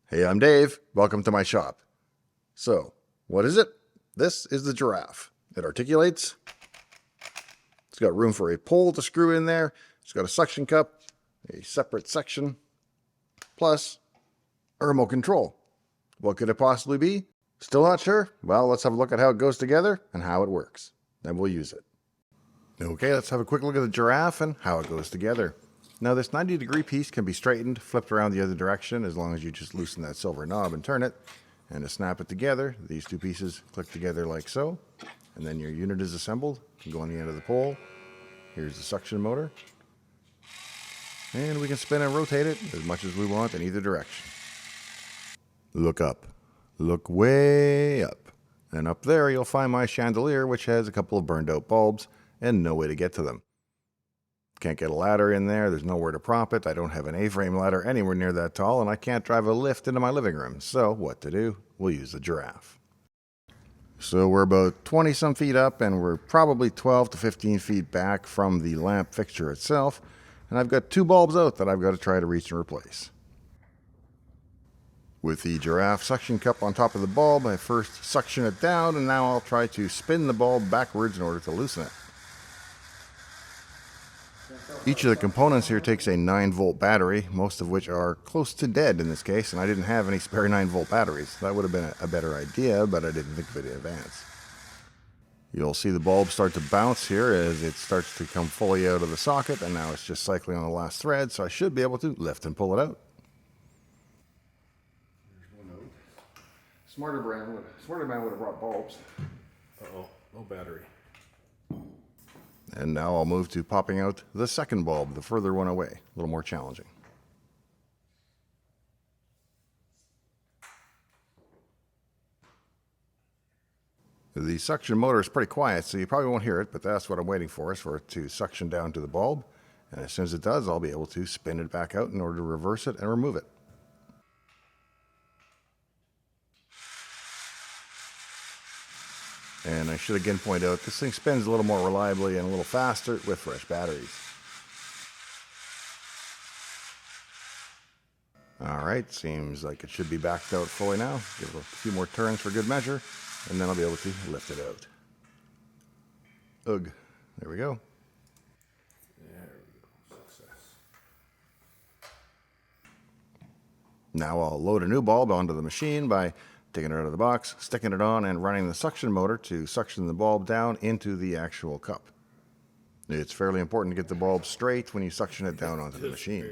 Hey, I'm Dave. Welcome to my shop. So, what is it? This is the giraffe. It articulates. It's got room for a pole to screw in there. It's got a suction cup, a separate section, plus a remote control. What could it possibly be? Still not sure? Well, let's have a look at how it goes together and how it works. Then we'll use it. Okay, let's have a quick look at the giraffe and how it goes together. Now, this 90-degree piece can be straightened, flipped around the other direction, as long as you just loosen that silver knob and turn it. And to snap it together, these two pieces click together like so. And then your unit is assembled. You go on the end of the pole. Here's the suction motor. And we can spin and rotate it as much as we want in either direction. Look up. Look way up. And up there you'll find my chandelier, which has a couple of burned out bulbs and no way to get to them. Can't get a ladder in there, there's nowhere to prop it, I don't have an A-frame ladder anywhere near that tall, and I can't drive a lift into my living room. So what to do? We'll use the giraffe. So we're about 20 some feet up, and we're probably 12 to 15 feet back from the lamp fixture itself, and I've got two bulbs out that I've got to try to reach and replace. With the giraffe suction cup on top of the bulb, I first suction it down, and now I'll try to spin the bulb backwards in order to loosen it. Each of the components here takes a 9-volt battery, most of which are close to dead in this case, and I didn't have any spare 9-volt batteries. That would have been a better idea, but I didn't think of it in advance. You'll see the bulb start to bounce here as it starts to come fully out of the socket, and now it's just cycling on the last thread, so I should be able to lift and pull it out. There's one out. Smarter man would have brought bulbs. Uh-oh, no battery. And now I'll move to popping out the second bulb, the further one away, a little more challenging. The suction motor is pretty quiet, so you probably won't hear it, but that's what I'm waiting for, is for it to suction down to the bulb. And as soon as it does, I'll be able to spin it back out in order to reverse it and remove it. And I should again point out, this thing spins a little more reliably and a little faster with fresh batteries. Alright, seems like it should be backed out fully now. Give it a few more turns for good measure, and then I'll be able to lift it out. Ugh, there we go. There we go, success. Now I'll load a new bulb onto the machine by taking it out of the box, sticking it on, and running the suction motor to suction the bulb down into the actual cup. It's fairly important to get the bulb straight when you suction it down onto the machine.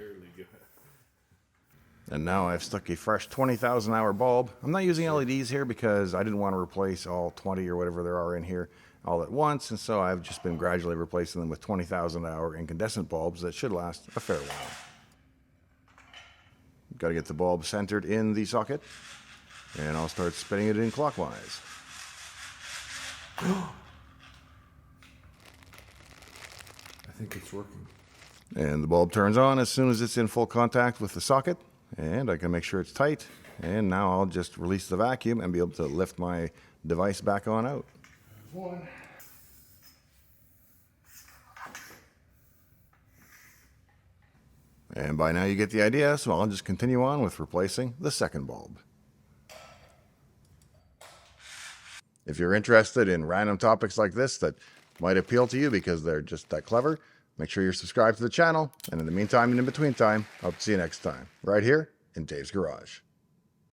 And now I've stuck a fresh 20,000 hour bulb. I'm not using LEDs here because I didn't want to replace all 20 or whatever there are in here all at once, and so I've just been gradually replacing them with 20,000 hour incandescent bulbs that should last a fair while. Got to get the bulb centered in the socket. And I'll start spinning it in clockwise. I think it's working. And the bulb turns on as soon as it's in full contact with the socket. And I can make sure it's tight. And now I'll just release the vacuum and be able to lift my device back on out. One. And by now you get the idea, so I'll just continue on with replacing the second bulb. If you're interested in random topics like this that might appeal to you because they're just that clever, make sure you're subscribed to the channel. And in the meantime and in between time, I'll see you next time, right here in Dave's Garage.